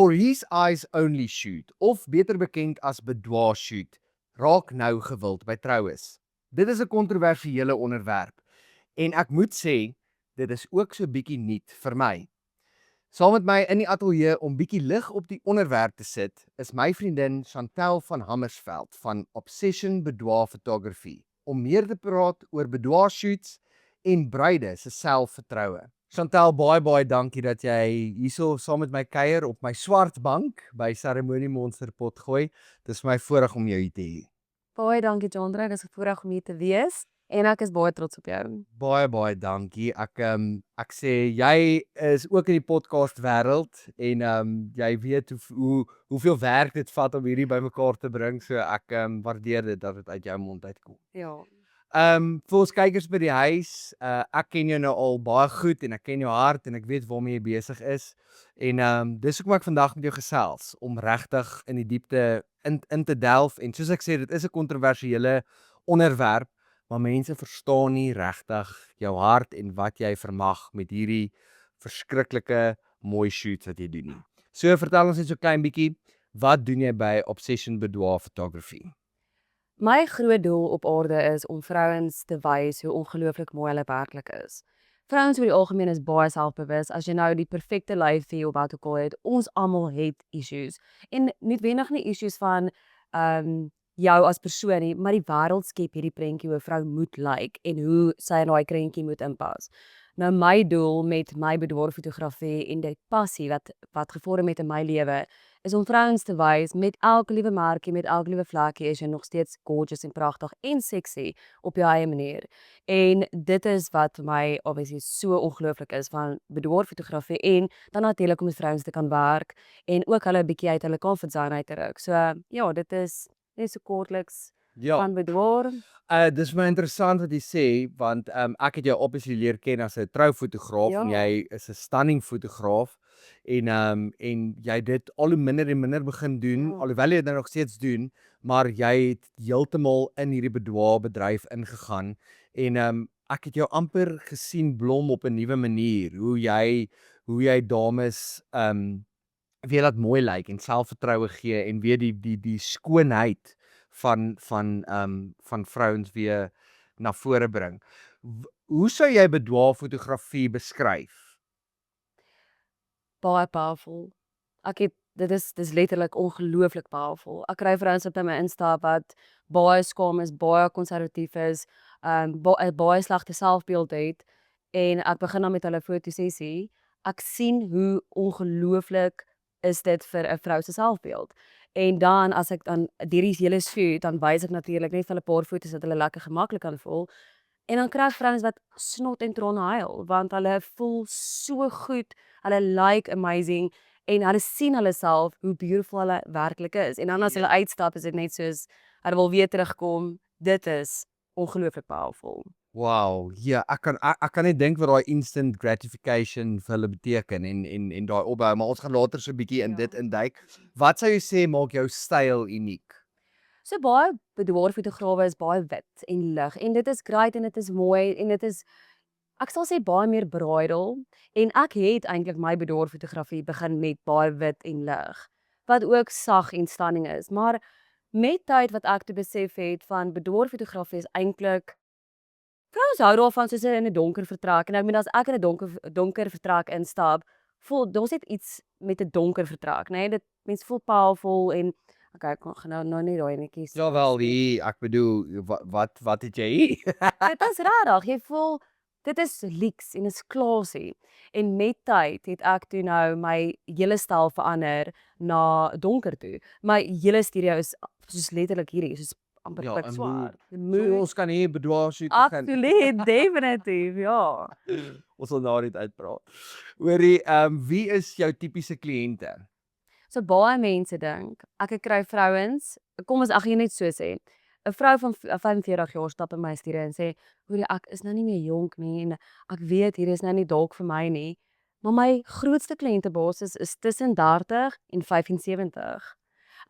For His Eyes Only shoot, of beter bekend as boudoir shoot, raak nou gewild by troues. Dit is 'n kontroversiële onderwerp en ek moet sê, dit is ook so bietjie nuut vir my. Saam met my in die ateljee om bietjie lig op die onderwerp te sit, is my vriendin Chantel van Hammersveld van Obsession Boudoir Photography, om meer te praat oor boudoir shoots en bruide se selfvertroue. Chantel, baie dankie dat jy hierso saam met my kuier op my swart bank by Seremonie Monster Potgooi. Dis my voorreg om jou hier te hê. Baie dankie Jondre, dis 'n voorreg om hier te wees en ek is baie trots op jou. Baie dankie. Ek sê jy is ook in die podcast wêreld en jy weet hoeveel werk dit vat om hierdie bymekaar te bring, so ek waardeer dit dat dit uit jou mond uitkom. Ja. Vir ons kykers by die huis, ek ken jou nou al baie goed en ek ken jou hart en ek weet waarmee jy besig is. En dis hoekom ek vandag met jou gesels, om regtig in die diepte in te delf en soos ek sê, dit is 'n kontroversiële onderwerp, maar mense verstaan nie regtig jou hart en wat jy vermag met hierdie verskriklike mooi shoots wat jy doen nie. So vertel ons net so klein bietjie, wat doen jy by Obsession Boudoir Photography? My groot doel op aarde is om vrouens te wys hoe ongelooflik mooi hulle werklik is. Vrouens oor die algemeen is baie selfbewus. As jy nou die perfekte lyfie of wat ook al het, ons almal het issues. En nie noodwendig nie issues van jou as persoon nie, maar die wêreld skep hierdie prentjie hoe 'n vrou moet lyk en hoe sy in daai prentjie moet inpas. Nou my doel met my boudoir fotografie en die passie wat gevorm het in my lewe is om vrouens te wys met elke liewe merkie, met elke liewe vlekkie is jy nog steeds gorgeous en pragtig en sexy op jou eie manier. En dit is wat vir my obviously so ongelooflik is van boudoir fotografie en dan natuurlik om met vrouens te kan werk en ook hulle 'n bietjie uit hulle comfort zone uit te ruk. So ja, dit is net so kortliks van boudoir. Dis my interessant wat jy sê, want ek het jou obviously leer ken as 'n troufotograaf en jy is 'n stunning fotograaf en jy het dit al hoe minder en minder begin doen, alhoewel jy dit nog steeds doen, maar jy het heeltemal in hierdie boudoir bedryf ingegaan en ek het jou amper gesien blom op 'n nuwe manier, hoe jy dames weer laat mooi lyk en selfvertroue gee en weer die skoonheid van vrouens weer na vore bring. Hoe sou jy boudoir fotografie beskryf? Baie powerful. Dit is letterlik ongelooflik powerful. Ek kry vrouens wat by my instap wat baie skaam is, baie konservatief is, baie slegte selfbeeld het en ek begin dan met hulle fotosessie. Ek sien hoe ongelooflik is dit vir 'n vrou se selfbeeld. En dan as ek dan hierdie hele shoot, dan wys ek natuurlik net vir hulle 'n paar foto's dat hulle lekker gemaklik kan voel. En dan kry ek vrouens wat snot en trane huil want hulle voel so goed, hulle like amazing en hulle sien hulle self hoe beautiful hulle werklik is. En dan as hulle uitstap is dit net soos hulle wil weer terugkom. Dit is ongelooflik powerful. Wow, ja, ek kan net dink wat daai instant gratification vir hulle beteken en daai opbou, maar ons gaan later so 'n bietjie in dit induik. Wat sou jy sê maak jou styl uniek? So baie boudoir fotograwe is baie wit en lig en dit is great en dit is mooi en dit is ek sal sê baie meer bridal en ek het eintlik my boudoir fotografie begin met baie wit en lig wat ook sag en stunning is, maar met tyd wat ek te besef het van boudoir fotografie is eintlik vrouens hou daarvan soos in 'n donker vertrek en ek meen as ek in 'n donker vertrek instap, voel daar's net iets met 'n donker vertrek, nê? Dit mense voel powerful en okay, ek gaan nou nie daai netjies. Jawel, ek bedoel wat het jy hier? Dit is rarig, jy voel dit is luxe en is classy. En met tyd het ek toe nou my hele styl verander na donker toe. My hele studio is soos letterlik hierdie, soos amper pikswart. So ons kan hier boudoir shoot begin. Absoluut, definitief, ja. Ons sal nou net uitpraat. Hoorie, wie is jou tipiese kliënte? So baie mense dink, ek kry vrouens, kom ons ag jy net so sê. 'n Vrou van 45 jaar stap in my studio en sê, "Hoorie, ek is nou nie meer jonk nie en ek weet hier is nou nie dalk vir my nie." Maar my grootste kliëntebasis is tussen 30 en 75.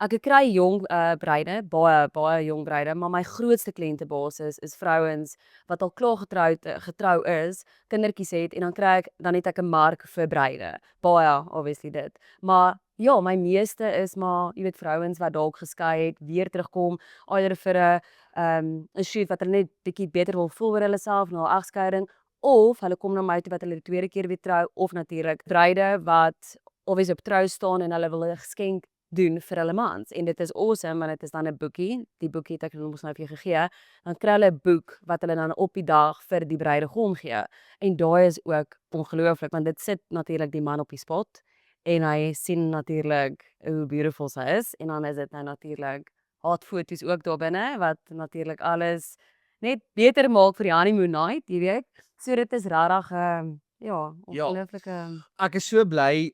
Ek kry jong bruide, baie jong bruide, maar my grootste kliëntebasis is vrouens wat al klaar getrou is, kindertjies het en dan het ek 'n mark vir bruide. Baie obviously dit. Maar Ja, my meeste is maar, jy weet, vrouens wat dalk geskei het, weer terugkom, eider vir 'n shoot wat hulle net bietjie beter wil voel oor hulle self na 'n egskeiding, of hulle kom na my toe wat hulle die tweede keer weer trou, of natuurlik bruide wat obviously op trou staan en hulle wil 'n geskenk doen vir hulle mans. En dit is awesome, want dit is dan 'n boekie. Die boekie het ek mos nou vir jou gegee. Dan kry hulle 'n boek wat hulle dan op die dag vir die bruidegom gee. En daai is ook ongelooflik, want dit sit natuurlik die man op die spot. En hy sien natuurlik hoe beautiful sy is, en dan is dit nou natuurlik foto's ook daar binne, wat natuurlik alles net beter maak vir die honeymoon night, jy weet. So dit is regtig ja, ongelooflike Ek is so bly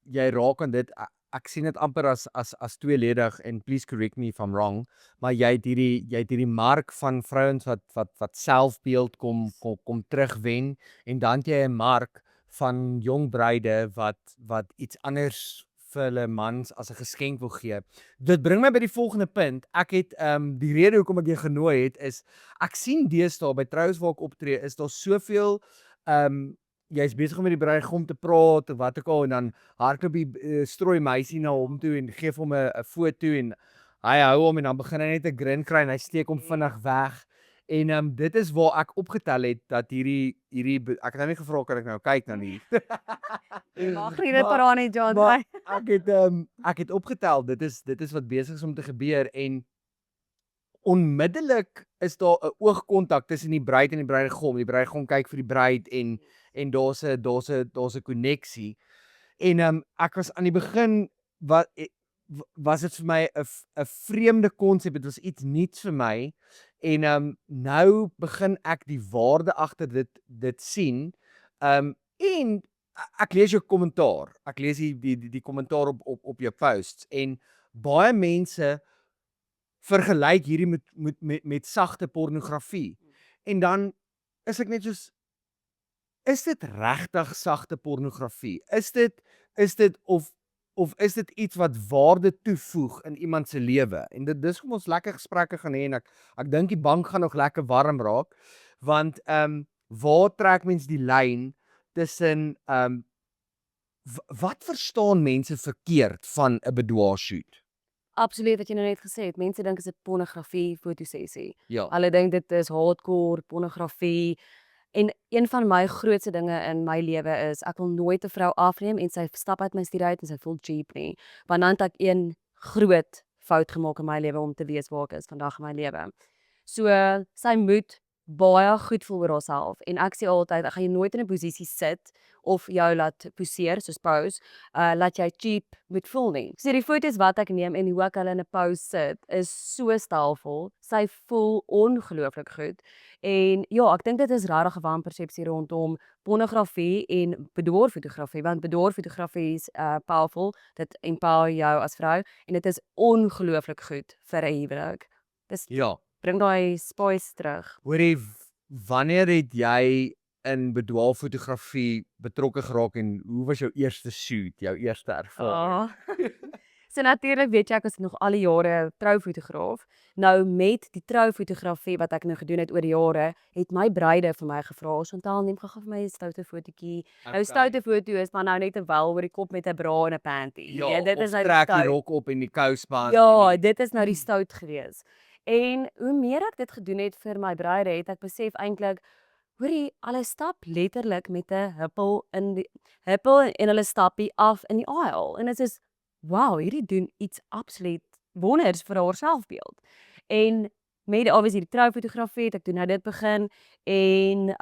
jy raak aan dit. Ek sien dit amper as tweeledig, en please correct me if I'm wrong, maar jy het hierdie mark van vrouens wat selfbeeld kom terugwen, en dan het jy 'n mark van jong bruide wat iets anders vir hulle mans as 'n geskenk wil gee. Dit bring my by die volgende punt. Ek het die rede hoekom ek jou genooi het is, ek sien deesdae by troues waar ek optree, is daar soveel jy's besig om met die bruidegom te praat of wat ook al, en dan hardloop die strooi meisie na hom toe en gee vir hom 'n foto, en hy hou hom, en dan begin hy net 'n grin kry en hy steek hom vinnig weg. En dit is waar ek opgetel het dat hierdie ek het nou nie gevra kan ek nou kyk na nie. mag nie dit paraan nie, John. Maar ek het opgetel, dit is wat besig is om te gebeur, en onmiddellik is daar 'n oogkontak tussen die bruid en die bruidegom. Die bruidegom kyk vir die bruid, en daar's 'n koneksie. En ek was aan die begin was dit vir my 'n vreemde konsep. Dit was iets nuuts vir my. En nou begin ek die waarde agter dit sien. En ek lees jou kommentaar. Ek lees die kommentaar op jou posts, en baie mense vergelyk hierdie met sagte pornografie. En dan is ek net soos, is dit regtig sagte pornografie? Is dit of is dit iets wat waarde toevoeg in iemand se lewe? En dis kom ons lekker gesprekke gaan hê, en ek dink die bank gaan nog lekker warm raak, want waar trek mens die lyn tussen wat verstaan mense verkeerd van 'n bedwaarshoot? Absoluut, wat jy nou net gesê het. Mense dink is dit pornografie fotosessie. Ja. Hulle dink dit is hardcore pornografie. En een van my grootste dinge in my lewe is, ek wil nooit 'n vrou afneem en sy stap uit my stuur uit en sy voel cheap nie. Want dan het ek een groot fout gemaak in my lewe om te weet waar ek is vandag in my lewe. So sy moet baie goed voel oor haarself, en ek sê altyd, ek gaan jou nooit in 'n posisie sit of jou laat poseer soos pose, laat jy cheap moet voel nie. So die foto's wat ek neem en hoe ek hulle in 'n pose sit is so stylvol. Sy voel ongelooflik goed. En ja, ek dink dit is regtig 'n wanpersepsie rondom pornografie en bedwaarfotografie, want bedwaarfotografie is powerful. Dit empower jou as vrou, en dit is ongelooflik goed vir 'n huwelik. Dis Ja. bring daai spice terug. Hoorie, wanneer het jy in bedwaalfotografie betrokke geraak, en hoe was jou eerste shoot, jou eerste ervaring? So natuurlik weet jy, ek is nog al die jare troufotograaf. Nou met die troufotografie wat ek nou gedoen het oor die jare, het my bruide vir my gevra, Chantal, neem gou vir my 'n stoute fotootjie. Nou stoute foto is maar nou net 'n wel oor die kop met 'n bra en 'n panty. Ja, dit is nou die trek die stout. rok op en die kousband. Ja, dit is nou die stout gewees. En hoe meer ek dit gedoen het vir my bruide, het ek besef eintlik, hoorie, hulle stap letterlik met 'n huppel en hulle stappie af in die aisle. En dit is, wow, hierdie doen iets absoluut wonders vir haar selfbeeld. En met obviously die troufotografie het ek toe nou dit begin, en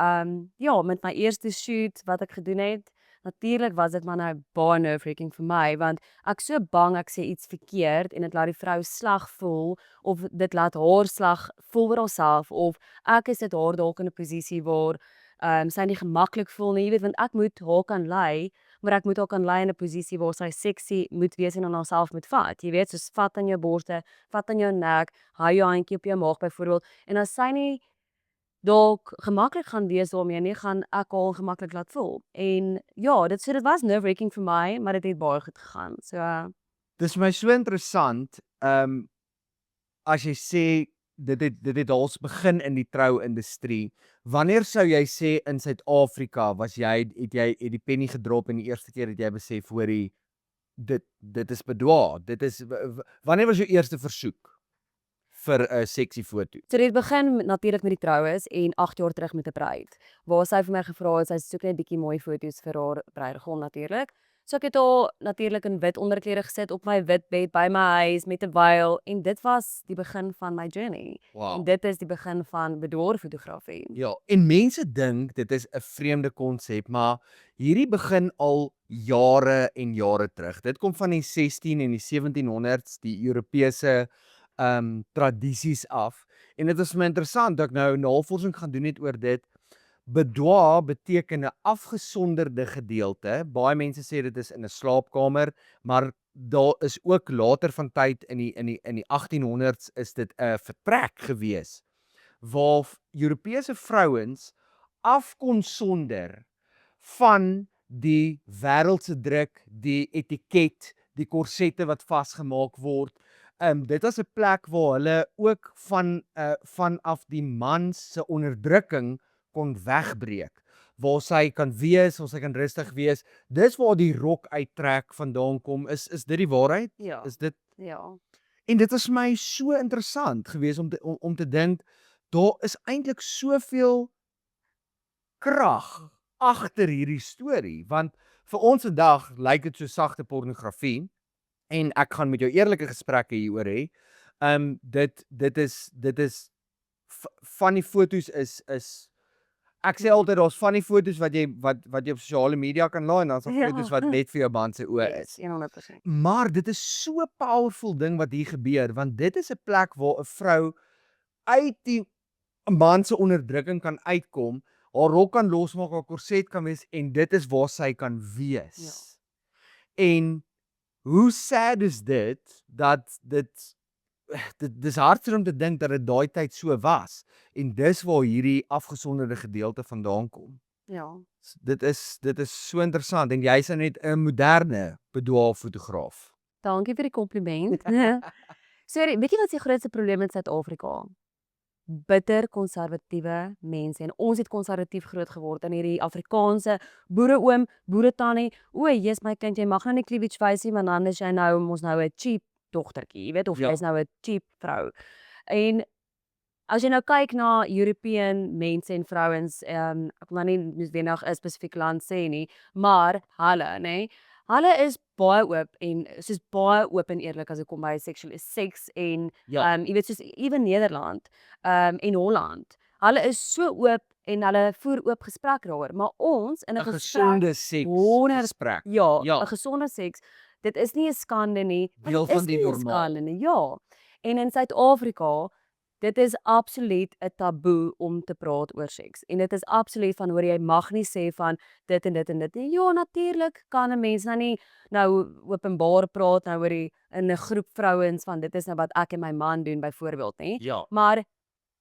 ja, met my eerste shoot wat ek gedoen het, natuurlik was dit maar nou baie nerve-wracking vir my, want ek so bang ek sê iets verkeerd en dit laat die vrou sleg voel, of dit laat haar sleg voel oor haarself, of ek is dit haar dalk in 'n posisie waar sy nie gemaklik voel nie, jy weet, want ek moet haar kan lei, maar ek moet haar kan lei in 'n posisie waar sy sexy moet wees en aan haarself moet vat. Jy weet, soos vat aan jou borste, vat aan jou nek, hou jou handjie op jou maag byvoorbeeld, en as sy nie dalk gemaklik gaan wees daarmee nie, gaan ek haar ongemaklik laat voel. En ja, dit was nerve-wracking vir my, maar dit het baie goed gegaan. So Dis vir my so interessant, as jy sê, dit het als begin in die trou-industrie. Wanneer sou jy sê in Suid-Afrika het die penny gedrop en die eerste keer het jy besef, hoorie, dit is bedwaar. Dit is wanneer was jou eerste versoek vir 'n seksie foto? So dit begin natuurlik met die troues en 8 jaar terug met 'n bruid. Waar sy vir my gevra het, sy soek net bietjie mooi foto's vir haar bruidegom natuurlik. So ek het haar natuurlik in wit onderklere gesit op my wit bed by my huis met 'n wyl en dit was die begin van my journey. Wow. En dit is die begin van bedwaarfotografie. Ja, en mense dink dit is 'n vreemde konsep, maar hierdie begin al jare en jare terug. Dit kom van die 16 en die 1700s, die Europese tradisies af. En dit is vir my interessant dat ek nou navorsing gaan doen net oor dit. Boudoir beteken 'n afgesonderde gedeelte. Baie mense sê dit is in 'n slaapkamer, maar daar is ook later van tyd in die 1800s is dit 'n vertrek gewees waar Europese vrouens af kon sonder van die wêreldse druk, die etiket, die korsette wat vasgemaak word. Dit was 'n plek waar hulle ook vanaf die man se onderdrukking kon wegbreek, waar sy kan wees, waar sy kan rustig wees. Dis waar die rok uittrek vandaan kom. Is dit die waarheid? Ja. Is dit Ja. En dit was vir my so interessant geweest om te dink daar is eintlik soveel krag agter hierdie storie, want vir ons vandag lyk dit so sagte pornografie en ek gaan met jou eerlike gesprekke hieroor hê. Dit is van die foto's is ek sê altyd daar's van die foto's wat jy op sosiale media kan laai en dan's daar Ja. foto's wat net vir jou man se oë is. 100%. Maar dit is so 'n powerful ding wat hier gebeur, want dit is 'n plek waar 'n vrou uit die man se onderdrukking kan uitkom, haar rok kan losmaak, haar korset kan wees en dit is waar sy kan wees. En hoe sad is dit dat dis hartseer om te dink dat dit daai tyd so was en dis waar hierdie afgesonderde gedeelte vandaan kom. Ja. Dit is so interessant en jy's net 'n moderne bedwaarfotograaf. Dankie vir die kompliment. So, weet jy wat die grootste probleem in Suid-Afrika? Bitter konservatiewe mense en ons het konservatief groot geword in hierdie Afrikaanse boereoom, boeretannie. O, jy's my kind, jy mag nou nie cleavage wys nie, want dan is jy nou mos nou 'n cheap dogtertjie, jy weet, of Ja. jy's nou 'n cheap vrou. En as jy nou kyk na European mense en vrouens, ek wil nou nie noodwendig 'n spesifieke land sê nie, maar hulle, nê, hulle is baie oop en soos baie oop en eerlik as dit kom by seks en Ja. jy weet soos ewen Nederland en Holland. Hulle is so oop en hulle voer oop gesprek daaroor, maar ons in 'n 'n gesprek gesonde seks 100 gesprek. ja, Ja. 'n gesonde seks. Dit is nie 'n skande nie. Deel Dit is van die nie 'n normaal. skande nie. Ja. En in Suid-Afrika, dit is absoluut 'n taboe om te praat oor seks. En dit is absoluut van hoor jy mag nie sê van dit en dit en dit nie. Ja, natuurlik kan 'n mens nou nie nou openbaar praat nou oor die in 'n groep vrouens van dit is nou wat ek en my man doen byvoorbeeld, nê. Ja. Maar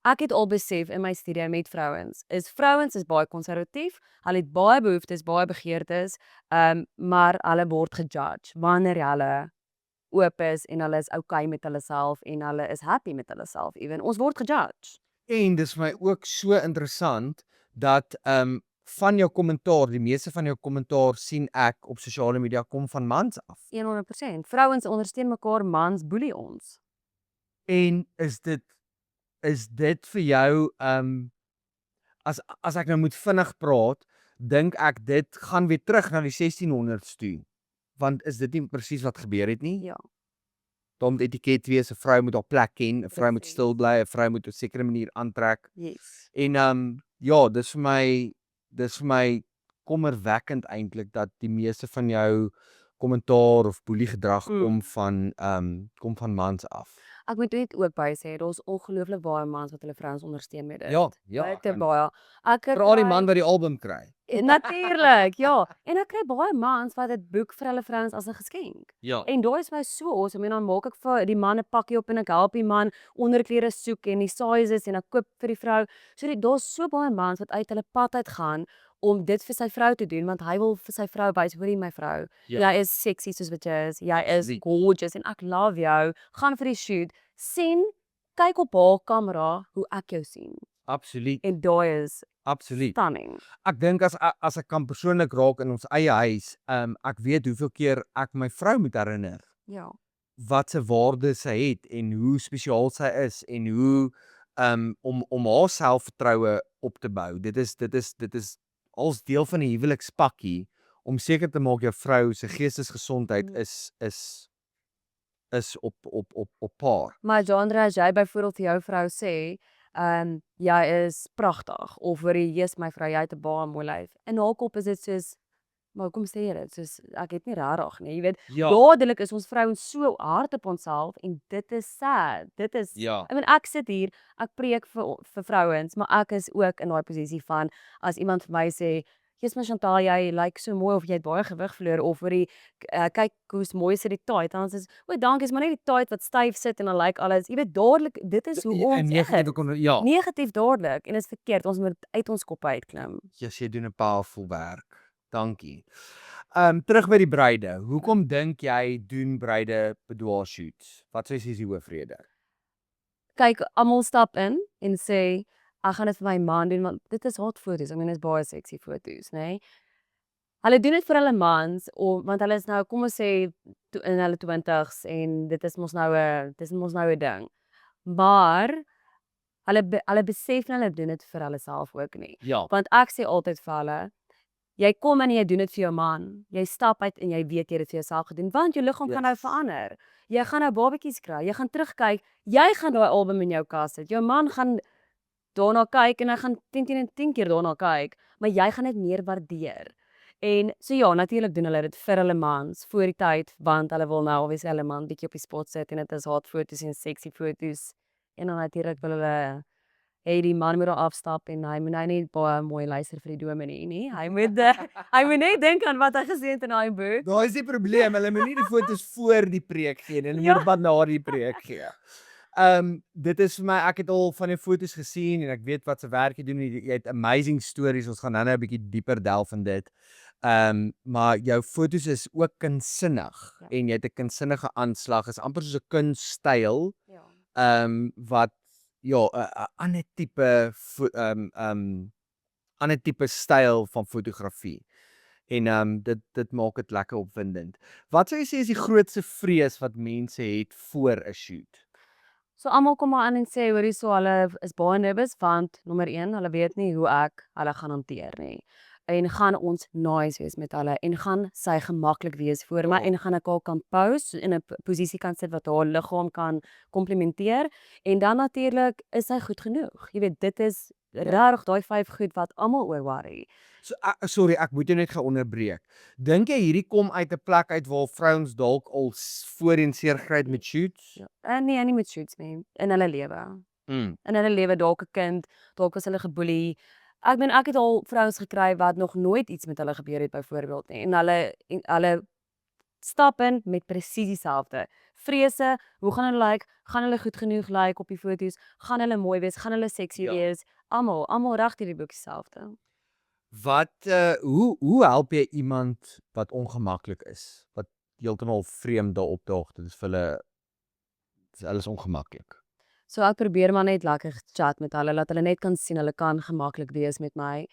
ek het al besef in my studie met vrouens is baie konservatief. Hulle het baie behoeftes, baie begeertes, maar hulle word gejudge wanneer hulle oop is en hulle is okay met hulle self en hulle is happy met hulle self ewen. Ons word gejudge. En dis vir my ook so interessant dat van jou kommentaar, die meeste van jou kommentaar sien ek op sosiale media kom van mans af. 100%. Vrouens ondersteun mekaar, mans boelie ons. En is dit vir jou as ek nou moet vinnig praat, dink ek dit gaan weer terug na die 1600s toe. Want is dit nie presies wat gebeur het nie? Ja. Daar moet etiket wees, 'n vrou moet haar plek ken, 'n vrou moet Presies. stil bly, 'n vrou moet op 'n sekere manier aantrek. Yes. En ja, dis vir my kommerwekkend eintlik dat die meeste van jou kommentaar of boelie gedrag kom van mans af. Ek moet net ook by sê daar's ongelooflik baie mans wat hulle vrouens ondersteun met dit. Ja, Baie ek te kan- baie. Ek Veral die kry- man wat die album kry. Natuurlik, ja. En ek kry baie mans wat dit boek vir hulle vrouens as 'n geskenk. Ja. En daai is my so awesome en dan maak ek vir die man 'n pakkie op en ek help die man onderklere soek en die sizes en ek koop vir die vrou. So daar's so baie mans wat uit hulle pad uit gaan om dit vir sy vrou te doen want hy wil vir sy vrou wys, hoorie my vrou, Ja. jy is sexy soos wat jy is. Jy is Absoluut. gorgeous en ek love jou. Gaan vir die shoot. Sien, kyk op haar kamera hoe ek jou sien. Absoluut, En daai is absoluut. stunning. Ek dink as ek kan persoonlik raak in ons eie huis, ek weet hoeveel keer ek my vrou moet herinner Ja. wat se waarde sy het en hoe spesiaal sy is en hoe om haar selfvertroue op te bou. Dit is als deel van die huwelikspakkie om seker te maak jou vrou se geestesgesondheid is op paar. Maar Jandra, as jy byvoorbeeld vir jou vrou sê, jy is pragtig of hoor jy, "Jesus my vrou, jy het 'n baie mooi lyf." In haar kop is dit soos, maar hoekom sê jy dit? Soos ek het nie regtig nie, jy weet. Ja. Dadelik is ons vrouens so hard op onsself en dit is sad. Dit is Ja. ek sit hier, ek preek vir vrouens, maar ek is ook in daai posisie van as iemand vir my sê, "Jesus my Chantal, jy lyk so mooi of jy het baie gewig verloor of hoorie kyk hoe's mooi sit die tight." Dan is o, dankie, is maar net die tight wat styf sit en dan lyk alles. Jy weet dadelik, dit is hoe ons En negatief ja. negatief dadelik en is verkeerd. Ons moet uit ons koppe uitklim. Jesus, jy doen 'n powerful werk. Dankie. Terug by die bruide. Hoekom dink jy doen bruide boudoir shoots? Wat is die hoofrede? Kyk, almal stap in en sê, "Ek gaan dit vir my man doen want dit is hot foto's. Dit is baie sexy foto's, nê?" Nee? Hulle doen dit vir hulle mans want hulle is nou, kom ons sê in hulle 20's en dit is mos nou 'n ding. Maar hulle besef nie hulle doen dit vir hulle self ook nie. Ja. Want ek sê altyd vir hulle, jy kom in en jy doen dit vir jou man. Jy stap uit en jy weet jy het dit vir jouself gedoen want jou liggaam gaan nou Yes. verander. Jy gaan nou babatjies kry. Jy gaan terugkyk. Jy gaan daai album in jou kas sit. Jou man gaan daarna kyk en hy gaan 10 keer daarna kyk, maar jy gaan dit meer waardeer. En so ja, natuurlik doen hulle dit vir hulle mans voor die tyd want hulle wil nou obviously hulle man bietjie op die spot sit en dit is hot foto's en sexy foto's. En dan natuurlik wil hulle hê die man moet daar afstap en hy moet nou nie baie mooi luister vir die dominee nie. Hy moet net dink aan wat hy gesê het in daai boek. Daai is die probleem. Hulle moet nie die foto's voor die preek gee nie, hulle Ja. moet wat na die preek gee. Dit is vir my, ek het al van die foto's gesien en ek weet wat se werk jy doen. Jy het amazing stories. Ons gaan nou 'n bietjie dieper delf in dit. Maar jou foto's is ook kunssinnig Ja. en jy het 'n kunsinnige aanslag. Is amper soos 'n kunststyl. Ja. Wat ja, 'n ander tipe ander tipe styl van fotografie. En dit maak dit lekker opwindend. Wat sou jy sê is die grootste vrees wat mense het voor 'n shoot? So almal kom maar aan en sê hoorie so hulle is baie nervous want nommer 1, hulle weet nie hoe ek hulle gaan hanteer nie. En gaan ons nice wees met hulle en gaan sy gemaklik wees voor my en gaan ek haar kan pose in 'n posisie kan sit wat haar liggaam kan komplementeer en dan natuurlik is sy goed genoeg. Jy weet dit is regtig daai 5 goed wat almal oor worry. So, sorry, ek moet jou net onderbreek. Dink jy hierdie kom uit 'n plek uit waar vrouens dalk al voorheen seer gekry het met shoots? Ja. Nee, nie met shoots nie, in hulle lewe. Mm. In hulle lewe dalk 'n kind, dalk was hulle geboelie. Ek het al vrouens gekry wat nog nooit iets met hulle gebeur het byvoorbeeld nie en hulle stap in met presies dieselfde. Vrese, hoe gaan hulle lyk? Gaan hulle goed genoeg lyk op die foto's? Gaan hulle mooi wees? Gaan hulle sexy Ja. wees? Almal reg hierdie boek dieselfde. Hoe help jy iemand wat ongemaklik is? Wat heeltemal vreemd daar opdaag? Dit is vir hulle is ongemaklik. So ek probeer maar net lekker chat met hulle, laat hulle net kan sien hulle kan gemaklik wees met my.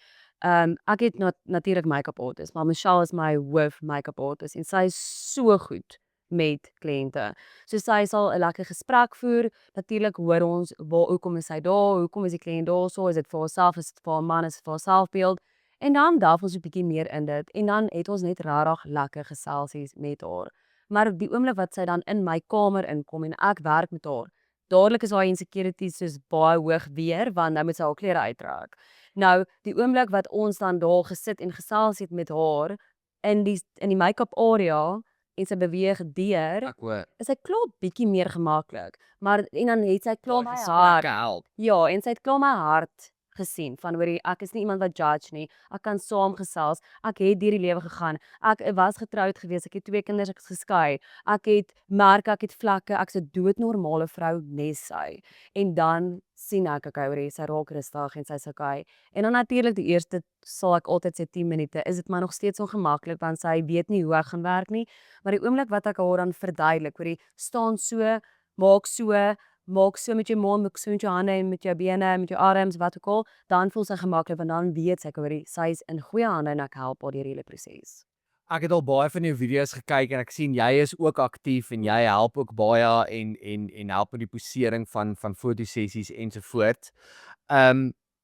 Ek het natuurlik make-up artist, maar Michelle is my hoof make-up artist en sy is so goed met kliënte. So sy sal 'n lekker gesprek voer. Natuurlik hoor ons hoekom is sy daar? Hoekom is die kliënt daar? So is dit vir haarself, is dit vir haar man, is dit vir haar selfbeeld? En dan delf ons 'n bietjie meer in dit en dan het ons net regtig lekker geselsies met haar. Maar die oomblik wat sy dan in my kamer inkom en ek werk met haar, dadelik is haar insecurities soos baie hoog weer want nou moet sy haar klere uittrek. Nou, die oomblik wat ons dan daar gesit en gesels het met haar in die make-up area en sy beweeg deur, Ek hoor. is sy klaar bietjie meer gemaklik. Maar en dan het sy klaar my Gesprekke hart. help. Ja, en sy het klaar my hart gesien van hoorie ek is nie iemand wat judge nie. Ek kan saamgesels. Ek het deur die lewe gegaan. Ek was getroud gewees. Ek het 2 kinders, ek is geskei. Ek het merke, ek het vlakke. Ek's 'n doodnormale vrou nes sy. En dan sien ek okay, hoorie sy raak rustig en sy's okay. En dan natuurlik die eerste sal ek altyd sê 10 minute is dit maar nog steeds ongemaklik want sy weet nie hoe ek gaan werk nie. Maar die oomblik wat ek haar dan verduidelik, hoorie staan so, maak so, maak so met jou mond, maak so met jou hande en met jou bene, met jou arms, wat ook al, dan voel sy gemaklik want dan weet sy sy is in goeie hande en ek help haar deur die hele proses. Ek het al baie van jou video's gekyk en ek sien jy is ook aktief en jy help ook baie en help met die posering van fotosessies ensovoorts.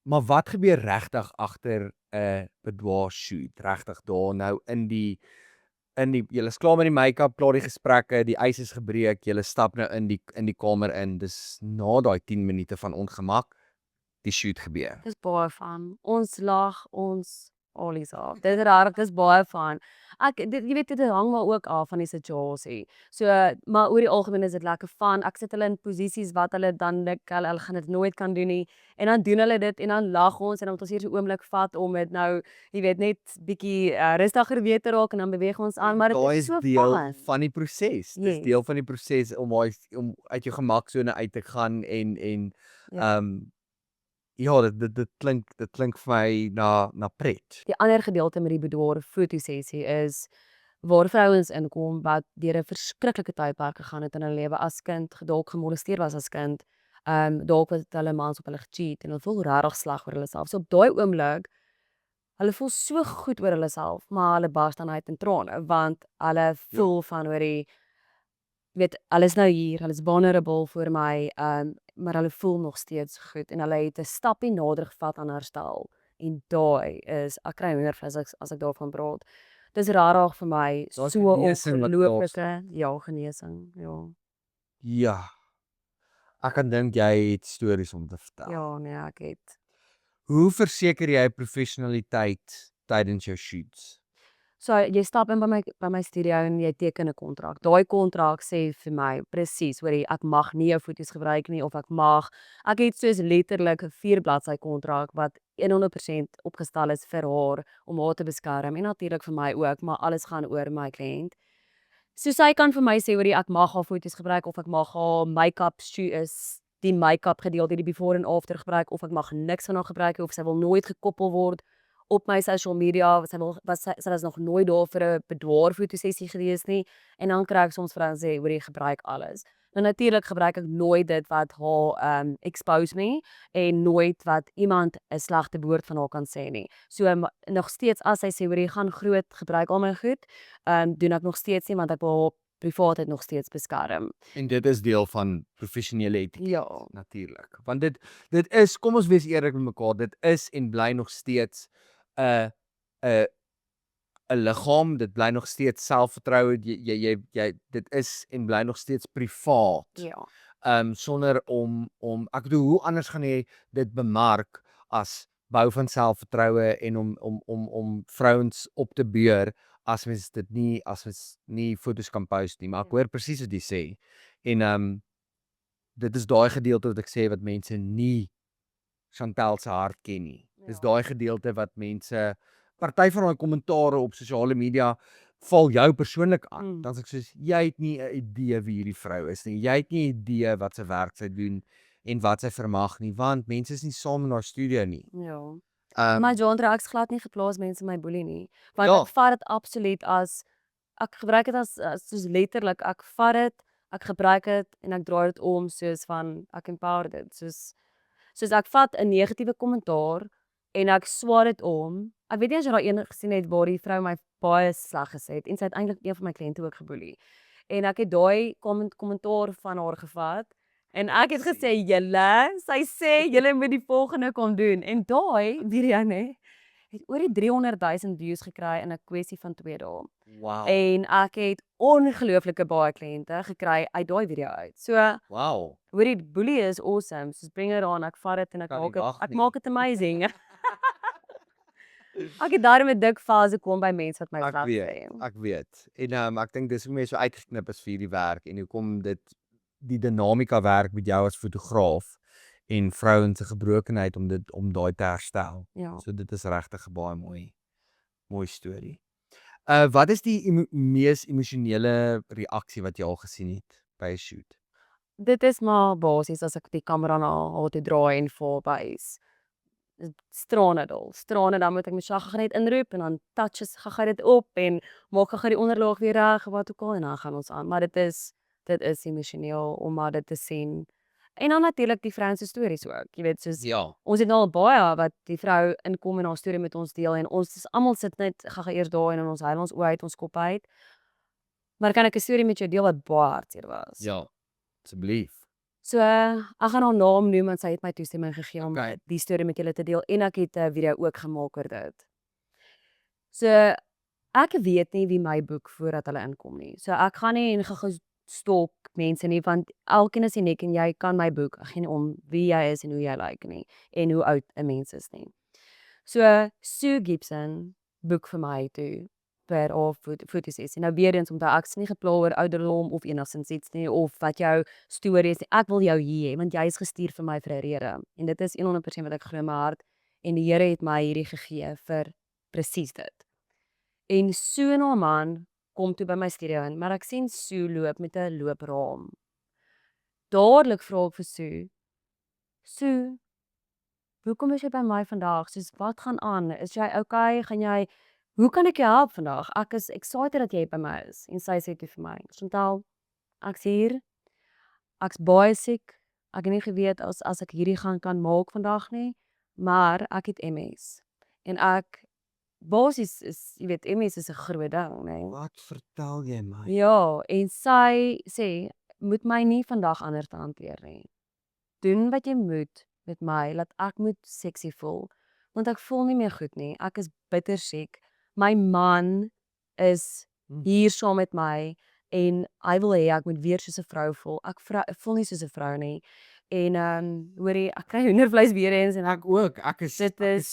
Maar wat gebeur regtig agter 'n boudoir shoot? Regtig daar nou in die julle is klaar met die make-up, klaar die gesprekke, die ys is gebreek, julle stap nou in die kamer in. Dis na daai 10 minute van ongemak die shoot gebeur. Dis baie van. Ons lag, ons olies af. Dit is rarig, dis baie van. Jy weet dit hang maar ook af van die situasie. So, maar oor die algemeen is dit lekker van. Ek sit hulle in posisies wat hulle dan dink hulle gaan dit nooit kan doen nie. En dan doen hulle dit en dan lag ons en dan moet ons hier so 'n oomblik vat om dit nou, jy weet, net bietjie rustiger weer te raak en dan beweeg ons aan, maar dit Daai is so deel fun. van die proses. Dis Yes. deel van die proses om uit jou gemaksone uit te gaan en Ja. ja, dit klink vir my na pret. Die ander gedeelte met die boudoir fotosessie is waar vrouens inkom wat deur 'n verskriklike tydperk gegaan het in hulle lewe as kind, dalk gemolesteer was as kind, dalk het hulle mans op hulle gecheat en hulle voel regtig sleg oor hulle self. So op daai oomblik, hulle voel so goed oor hulle self, maar hulle bars dan uit in trane want hulle voel van hoorie, weet, hulle is nou hier, hulle is vulnerable vir my, maar hulle voel nog steeds goed en hulle het 'n stappie nader gevat aan herstel. En daai is, ek kry hoendervleis as ek daarvan praat. Dis rarig vir my, Daar's so genesing wat ongelooflike, ja, genesing, ja. Ja, ek kan dink jy het stories om te vertel. Ja, nee, ek het. Hoe verseker jy professionaliteit tydens jou shoots? So, jy stap in by my studio en jy teken 'n kontrak. Daai kontrak sê vir my presies, hoorie, ek mag nie jou foto's gebruik nie of ek het soos letterlik 'n 4 bladsy kontrak wat 100% opgestel is vir haar om haar te beskerm en natuurlik vir my ook, maar alles gaan oor my kliënt. So sy kan vir my sê hoorie, ek mag haar foto's gebruik of ek mag haar make-up is die make-up gedeelte, die before en after gebruik of ek mag niks van haar gebruik of sy wil nooit gekoppel word op my social media, sy was nog nooit daar vir 'n boudoir fotosessie gewees nie en dan kry ek soms vrouens sê hoorie, gebruik alles. Nou natuurlik gebruik ek nooit dit wat haar expose nie en nooit wat iemand 'n slegte woord van haar kan sê nie. So nog steeds as sy sê hoorie, gaan groot, gebruik al my goed, doen ek nog steeds nie want ek wil haar privaatheid nog steeds beskerm. En dit is deel van professionele etiket. Ja. Natuurlik. Want dit is, kom ons wees eerlik met mekaar, dit is en bly nog steeds 'n 'n 'n liggaam, dit bly nog steeds selfvertroue, jy dit is en bly nog steeds privaat. Ja. Sonder om ek bedoel, hoe anders gaan jy dit bemark as bou van selfvertroue en om vrouens op te beur as mens nie foto's kan post nie, maar ek hoor presies wat jy sê. En dit is daai gedeelte wat ek sê wat mense nie Chantel se hart ken nie. Dis daai gedeelte wat mense, party van daai kommentare op sosiale media val jou persoonlik aan. Dan sê ek soos, jy het nie 'n idee wie hierdie vrou is nie. Jy het nie 'n idee wat sy werk sy doen en wat sy vermag nie, want mense is nie saam in haar studio nie. Ja. Um, My genre, ek's glad nie geplaas mense my boelie nie, want Ja. ek vat dit absoluut as ek gebruik dit as soos letterlik, ek vat dit, ek gebruik dit en ek draai dit om soos van ek empower dit, soos ek vat 'n negatiewe kommentaar en ek swaar dit om. Ek weet nie as jy daai een gesien het waar die vrou my baie sleg gesê het en sy het eintlik een van my kliënte ook geboelie. En ek het daai kommentaar van haar gevat en ek het gesê sy sê julle moet die volgende kom doen en daai video nê het oor die 300,000 views gekry in 'n kwessie van 2 dae. Wow. En ek het ongelooflike baie kliënte gekry uit daai video uit. So, Wow. hoor die boelie is awesome. Soos bring it on, ek vat dit en Kan nie wag nie. maak dit amazing. Ek het daarmee 'n dik fase kom by mense wat my Ek glad weet, sê. ek weet. En ek dink dis hoe mense so uitgeknip is vir hierdie werk en hoekom dit die dinamika werk met jou as fotograaf en vrouens se gebrokenheid om daai te herstel. Ja. So dit is regtig 'n baie mooi storie. Wat is die mees emosionele reaksie wat jy al gesien het by 'n shoot? Dit is maar basies as ek die kamera na haar toe draai en vir haar wys. Strane, dan moet ek my Shaka net inroep en dan gaan dit op en maak gaan die onderlaag weer reg wat ook al en dan gaan ons aan. Maar dit is emosioneel om maar dit te sien En dan natuurlik die vrouens se stories ook. Jy weet, soos Ja. ons het nou al baie wat die vrou inkom en haar storie met ons deel en ons is almal sit net gaga eers daar en ons huil ons oë uit ons kop uit. Maar kan ek 'n storie met jou deel wat baie hartseer was? Ja. Asseblief. So, ek gaan haar naam noem want sy het my toestemming gegee om Okay. die storie met julle te deel en ek het 'n video ook gemaak oor dit. So, ek weet nie wie my boek voordat hulle inkom nie. So ek gaan nie en gestalk mense nie want elkeen is uniek en jy kan my boek, geen om wie jy is en hoe jy lyk nie en hoe oud 'n mens is nie. So Sue Gibson boek vir my toe per of fotosessie. Nou weer eens omdat ek nie gepla oor ouderdom of enigsins iets nie of wat jou storie is nie. Ek wil jou hier hê want jy is gestuur vir my vir 'n rede en dit is 100% wat ek glo in my hart en die Here het my hierdie gegee vir presies dit. En Sue en haar man kom toe by my studio in, maar ek sien Sue loop met 'n loopraam. Dadelik vra ek vir Sue, Sue, hoekom is jy by my vandag? Soos wat gaan aan? Is jy okay? Hoe kan ek jou help vandag? Ek is excited dat jy by my is. En sy sê toe vir my, Chantal, ek's hier. Ek's baie siek. Ek het nie geweet as ek hierdie kan maak vandag nie, maar ek het MS. En ek basies is, jy weet, MS is 'n groot ding, nê. Wat vertel jy my? Ja, en sy sê, moet my nie vandag anders hanteer nie. Doen wat jy moet met my, laat ek moet seksie voel, want ek voel nie meer goed nie. Ek is bitter siek. My man is hier saam met my en hy wil hê ek moet weer soos 'n vrou voel. Ek voel nie soos 'n vrou nie. En hoorie, ek kry hoendervleis weer eens en Ek ook. Ek is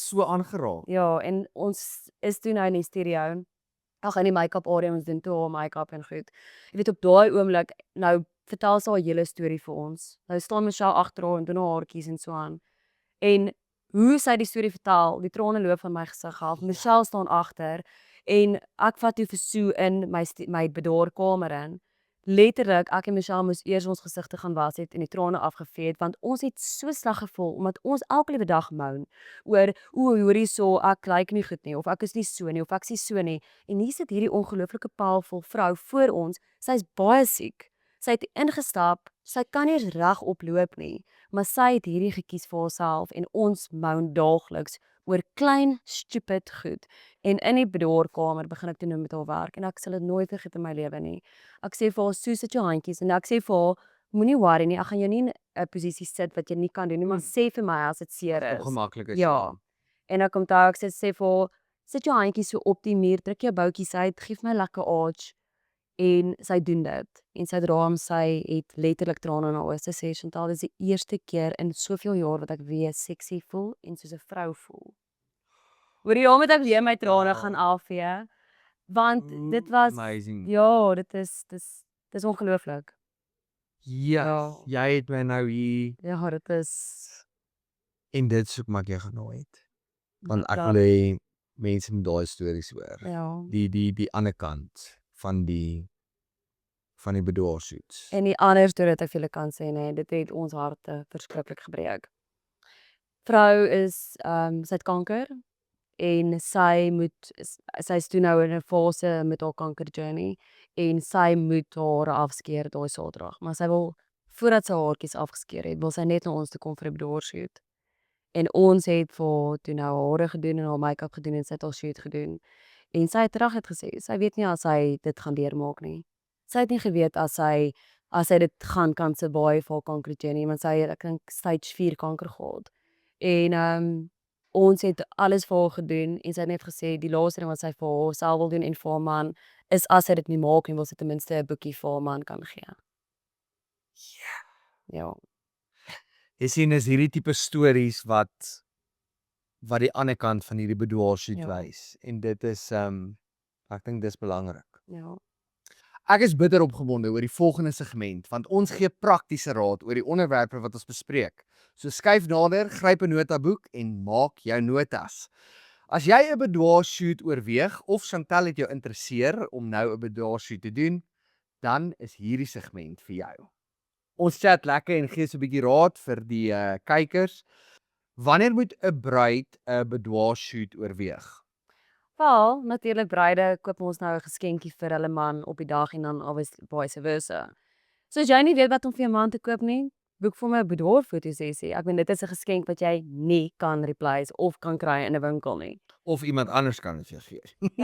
so aangeraak. ja, en ons is toe nou in die studio. Ag, in die make-up area, ons doen toe haar make-up en goed. Jy weet op daai oomblik, nou vertel sy haar hele storie vir ons. Nou staan Michelle agter haar en doen haar haartjies en so aan. En hoe sy die storie vertel, die trane loop van my gesig af. Michelle staan agter en ek vat toe vir Sue in my bedaarkamer in. Letterlik, ek en Michelle moes eers ons gesigte gaan was het en die trane afgevee het want ons het so sleg gevoel omdat ons elke liewe dag moan oor hoor hierso ek lyk nie goed nie of ek is nie so nie of ek is so nie en hier sit hierdie ongelooflike powerful vrou voor ons. Sy's baie siek. Sy het ingestap, sy kan nie reg oploop nie, maar sy het hierdie gekies vir haarself en ons moan daagliks oor klein stupid goed. En in die bedaarkamer begin ek toe nou met haar werk en ek sal dit nooit vergeet in my lewe nie. Ek sê vir haar, Sue, sit jou handjies en ek sê vir haar, moenie worry nie, ek gaan jou nie in 'n posisie sit wat jy nie kan doen nie, maar sê vir my as dit seer is. Ongemaklik is. Ja. En ek onthou ek sê vir haar, sit jou handjies so op die muur, druk jou boutjies uit, gee vir my lekker arch. En sy doen dit. En sy dra hom, sy het letterlik trane in haar oë. Sy sê, Chantal, dis die eerste keer in soveel jaar wat ek weer seksie voel en soos 'n vrou voel. Oor die moet ek weer my trane gaan afvee. Want dit was amazing. ja, dit is ongelooflik. Ja, jy het my nou hier Ja, dit is en dit soek maak jy genooi het. Want ek Ja. wil hê mense moet daai stories hoor. ja. Die ander kant van die bedaarshoot. En die ander storie wat ek vir julle kan sê, nee, dit het ons harte verskriklik gebreek. Vrou is sy het kanker en sy is toe nou in 'n fase met haar kanker journey en sy moet haar afskeer daai Saterdag, maar sy wil voordat sy haar haartjies afgeskeer het, wil sy net na ons toe kom vir 'n bedaarshoot. En ons het vir haar toe nou haar hare gedoen en haar make-up gedoen en sy het haar shoot gedoen. En sy het terug het gesê, sy weet nie as sy dit gaan deurmaak nie. Sy het nie geweet as sy dit kan survive vir haar kanker journey, want sy het ek dink stage 4 kanker gehad. En ons het alles vir haar gedoen en sy het net gesê die laaste ding wat sy vir haarself wil doen en vir haar man is as sy dit nie maak nie, wil sy ten minste 'n boekie vir haar man kan gee. Ja. Jy sien is hierdie tipe stories wat die ander kant van hierdie bedaarshoot Ja. wys en dit is ek dink dis belangrik. Ja. Ek is bitter opgewonde oor die volgende segment want ons gee praktiese raad oor die onderwerpe wat ons bespreek. So skuif nader, gryp 'n notaboek en maak jou notas. As jy 'n bedaarshoot oorweeg of Chantal het jou interesseer om nou 'n bedaarshoot te doen, dan is hierdie segment vir jou. Ons chat lekker en gee so 'n bietjie raad vir die kykers. Wanneer moet 'n bruid 'n bedaarshoot oorweeg? Wel, natuurlik bruide koop ons nou 'n geskenkie vir hulle man op die dag en dan vice versa. So as jy nie weet wat om vir jou man te koop nie, boek vir my 'n boudoir fotosessie. Ek bedoel dit is 'n geskenk wat jy nie kan replace of kan kry in 'n winkel nie. Of iemand anders kan dit vir jou gee.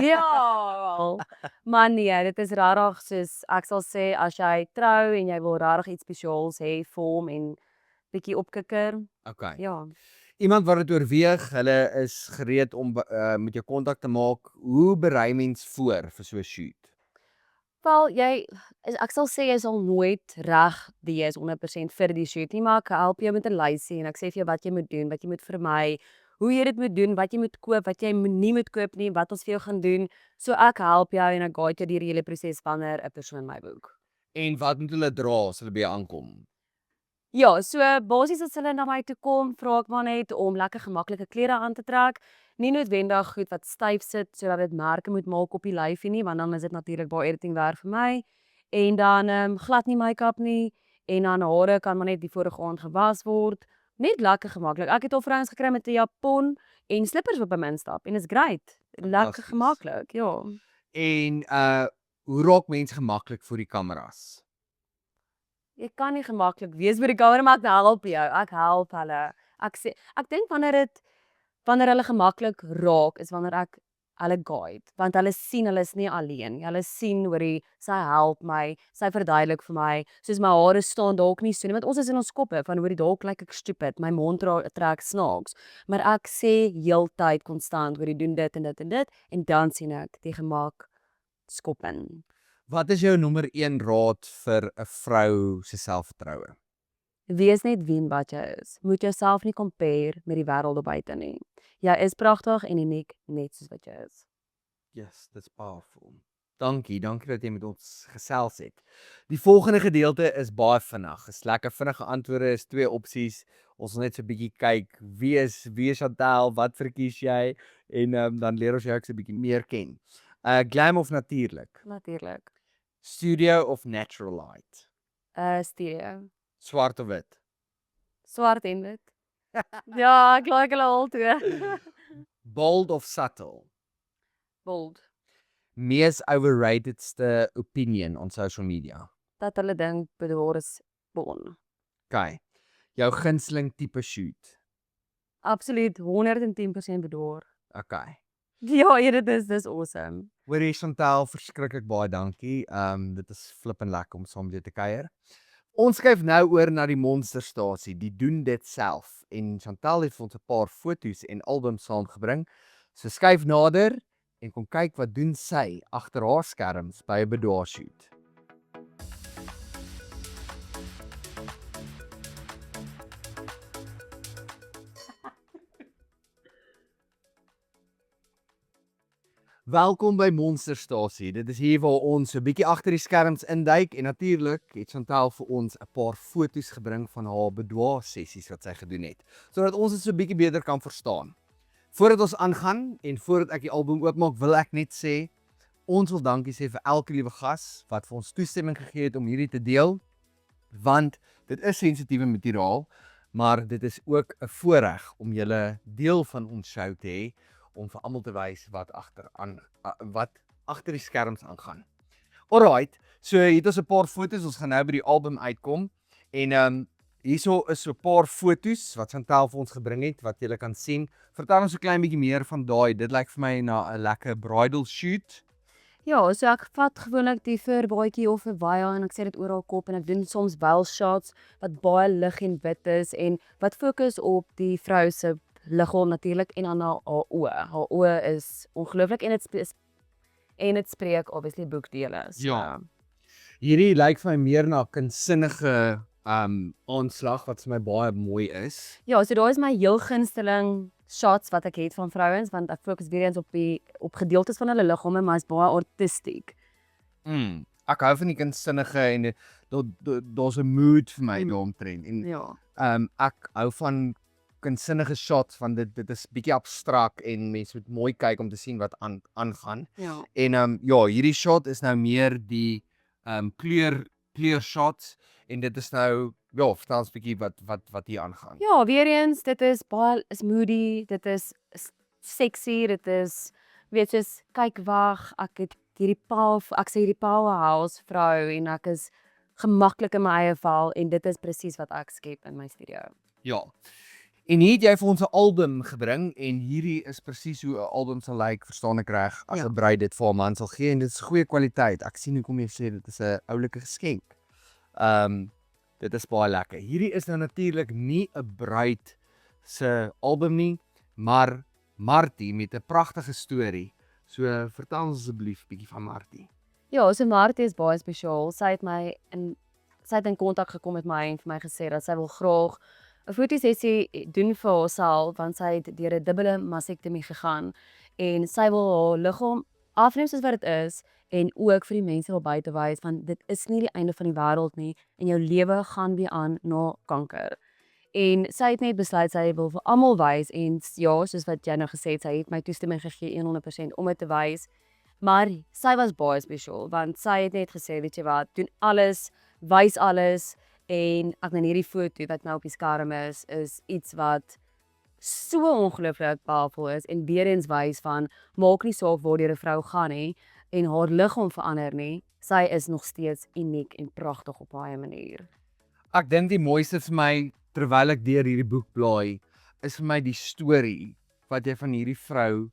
Ja, maar nee, dit is regtig soos ek sal sê as jy trou en jy wil regtig iets spesiaals hê vir hom en bietjie opkikker, Okay. ja. Iemand wat dit oorweeg, hulle is gereed om met jou kontak te maak. Hoe berei mens voor vir so 'n shoot? Wel, ek sal sê jy sal nooit reg wees 100% vir die shoot nie, maar ek help jou met 'n lysie en ek sê vir jou wat jy moet doen, wat jy moet vermy, hoe jy dit moet doen, wat jy moet koop, wat jy nie moet koop nie, wat ons vir jou gaan doen. So ek help jou en ek guide jou deur die hele proses wanneer 'n persoon my boek. En wat moet hulle dra as hulle by jou aankom? Ja, so basies as hulle na my toe kom, vra ek maar net om lekker gemaklike klere aan te trek. Nie noodwendig goed wat styf sit sodat dit merke moet maak op die lyfie nie, want dan is dit natuurlik baie editing werk vir my. En dan glad nie make-up nie en dan hare kan maar net die vorige aand gewas word. Net lekker gemaklik. Ek het al vrouens gekry met 'n japon en slippers wat by my instap en is great. Lekker Fantasties. gemaklik, ja. En hoe raak mense gemaklik voor die kameras? Jy kan nie gemaklik wees by die kamera, maar ek help jou. Ek help hulle. Ek dink wanneer hulle gemaklik raak is wanneer ek hulle guide, want hulle sien hulle is nie alleen nie. Hulle sien hoorie, sy help my, sy verduidelik vir my. Soos my hare staan dalk nie so nie, want ons is in ons koppe van hoorie dalk lyk ek stupid, my mond trek snaaks, maar ek sê heeltyd konstant hoorie doen dit en dit en dit en dan sien ek die gemak skop in. Wat is jou nommer 1 raad vir 'n vrou se selfvertroue? Wees net wie en wat jy is. Moet jouself nie compare met die wêreld daar buite nie. Jy is pragtig en uniek net soos wat jy is. Yes, that's powerful. Dankie dat jy met ons gesels het. Die volgende gedeelte is baie vinnig. Is lekker vinnige antwoorde, is 2 opsies. Ons wil net so 'n bietjie kyk wie is Chantel, wat verkies jy en dan leer ons jou ook so 'n bietjie meer ken. Glam of natuurlik? Natuurlik. Studio of natural light? Stereo. Swart of wit? Swart en wit. Ja, ek like hulle al twee. Bold of subtle? Bold. Mees overratedste opinion on social media? Dat hulle dink bedoel is bon. Okay. Jou gunsteling tipe shoot? Absoluut 110% bedoel. Okay. Ja, dis awesome. Hoorie Chantel, verskriklik baie dankie. Dit is flippend lekker om saam met jou te kuier. Ons skuif nou oor na die monsterstasie, die doen dit self en Chantel het vir ons 'n paar foto's en albums saamgebring. So skuif nader en kom kyk wat doen sy agter haar skerms by 'n boudoir shoot. Welkom by Monsterstasie. Dit is hier waar ons 'n bietjie agter die skerms induik en natuurlik het Chantel vir ons 'n paar foto's gebring van haar boudoir sessies wat sy gedoen het, sodat ons dit so 'n bietjie beter kan verstaan. Voordat ons aangaan en voordat ek die album oopmaak, wil ek net sê ons wil dankie sê vir elke liewe gas wat vir ons toestemming gegee het om hierdie te deel, want dit is sensitiewe materiaal, maar dit is ook 'n voorreg om julle deel van ons show te hê om vir almal te wys wat agter die skerms aangaan. Alright, so hier het ons 'n paar foto's, ons gaan nou by die album uitkom en hierso is so 'n paar foto's wat Chantel vir ons gebring het wat julle kan sien. Vertel ons 'n klein bietjie meer van daai. Dit lyk vir my na 'n lekker bridal shoot. Ja, so ek vat gewoonlik die verbaadjie of 'n waia en ek sit dit oor haar kop en ek doen soms veil shots wat baie lig en wit is en wat fokus op die vrou se liggaam natuurlik en dan haar oë. Haar oë is ongelooflik en dit spreek obviously boekdele. So. Ja. Hierdie lyk vir my meer na 'n kunsinnige aanslag wat vir my baie mooi is. Ja, so daai is my heel gunsteling shots wat ek het van vrouens want ek fokus weer eens op gedeeltes van hulle liggame, maar is baie artistiek. Ek hou van die kunsinnige en daar's 'n mood vir my daaromtrent en Ja. ek hou van kunsinnige shots van dit is bietjie abstrakt en mense moet mooi kyk om te sien wat aangaan. Ja. En ja, hierdie shot is nou meer die kleur shots en dit is nou ja, vertel ons bietjie wat hier aangaan. Ja, weer eens, dit is baie moody, dit is sexy, dit is weet kyk wag, ek sê hierdie powerhouse vrou en ek is gemaklik in my eie vel en dit is presies wat ek skep in my studio. Ja. En hier het jy vir ons 'n album gebring en hierdie is presies hoe 'n album sal lyk, verstaan ek reg, as 'n bruid dit vir haar man sal gee en dit is goeie kwaliteit. Ek sien hoekom jy sê dit is 'n oulike geskenk. Dit is baie lekker. Hierdie is nou natuurlik nie 'n bruid se album nie, maar Martie met 'n pragtige storie. So vertel ons asseblief bietjie van Martie. Ja, so Martie is baie spesiaal. Sy het in kontak gekom met my en vir my gesê dat sy wil graag 'n fotosessie doen vir haarself want sy het deur 'n dubbele mastektomie gegaan en sy wil haar liggaam afneem soos wat dit is en ook vir die mense wil buite wys van dit is nie die einde van die wêreld nie en jou lewe gaan weer aan na kanker. En sy het net besluit sy wil vir almal wys en ja, soos wat jy nou gesê het, sy het my toestemming gegee 100% om dit te wys. Maar sy was baie spesiaal want sy het net gesê, weet jy wat, doen alles, wys alles en ek nou hierdie foto wat nou op die skerm is iets wat so ongelooflik powerful is en weer eens wys van maak nie saak waar die vrou gaan nie en haar liggaam verander nie, sy is nog steeds uniek en pragtig op haar manier. Ek dink die mooiste vir my terwyl ek deur hierdie boek blaai, is vir my die storie wat jy van hierdie vrou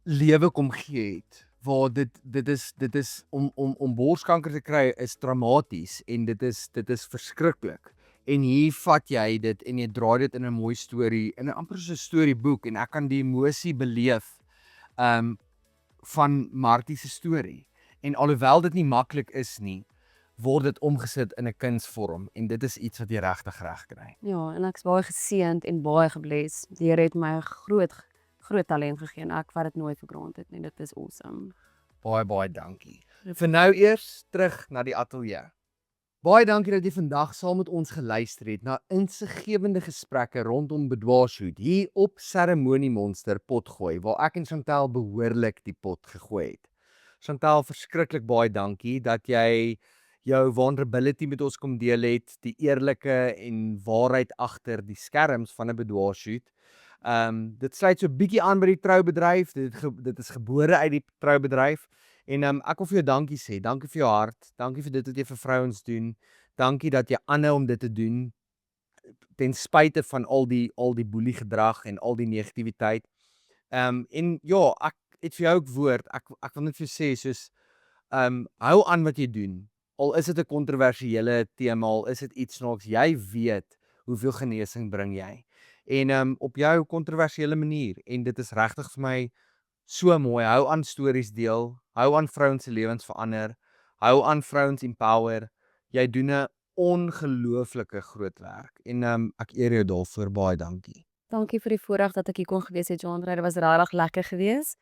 lewe kom gee het. Waar dit is om borskanker te kry is traumaties en dit is verskriklik. En hier vat jy dit en jy draai dit in 'n mooi storie, in 'n amper so 'n storieboek en ek kan die emosie beleef van Martie se storie. En alhoewel dit nie maklik is nie, word dit omgesit in 'n kunsvorm en dit is iets wat jy regtig reg kry. Ja, en ek's baie geseënd en baie gebless. Die Here het my 'n groot talent gegee en ek vat dit nooit vir granted nie. Dit is awesome. Baie dankie. Vir nou eers terug na die ateljee. Baie dankie dat jy vandag saam met ons geluister het na insiggewende gesprekke rondom Bedwaarshoed hier op Seremonie Monster Potgooi waar ek en Chantel behoorlik die pot gegooi het. Chantel, verskriklik baie dankie dat jy jou vulnerability met ons kom deel het, die eerlike en waarheid agter die skerms van 'n Bedwaarshoed. Dit sluit so 'n bietjie aan by die troubedryf. Dit is gebore uit die troubedryf. En ek wil vir jou dankie sê. Dankie vir jou hart. Dankie vir dit wat jy vir vrouens doen. Dankie dat jy aanhou om dit te doen ten spyte van al die boelie gedrag en al die negativiteit. En ja, ek het vir jou ook woord. Ek wil net vir jou sê soos hou aan wat jy doen. Al is dit 'n kontroversiële tema, al is dit iets snaaks, jy weet hoeveel genesing bring jy. En op jou kontroversiële manier en dit is regtig vir my so mooi. Hou aan stories deel, hou aan vrouens se lewens verander, hou aan vrouens empower. Jy doen 'n ongelooflike groot werk en ek eer jou daarvoor. Baie dankie. Dankie vir die voorreg dat ek hier kon gewees het, John. Dit was regtig lekker geweest.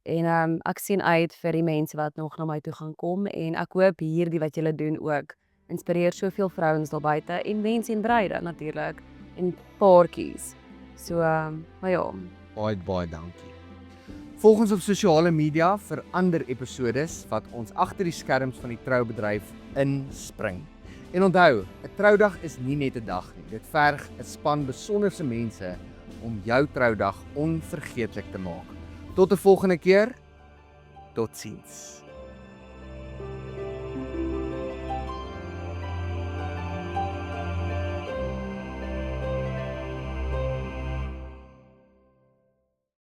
En ek sien uit vir die mense wat nog na my toe gaan kom en ek hoop hierdie wat julle doen ook inspireer soveel vrouens daar buite en mense en bruide natuurlik en paartjies. So maar ja. Baie dankie. Volg ons op sosiale media vir ander episodes wat ons agter die skerms van die troubedryf inspring. En onthou, 'n troudag is nie net 'n dag nie. Dit verg 'n span besonderse mense om jou troudag onvergeetlik te maak. Tot 'n volgende keer. Totsiens.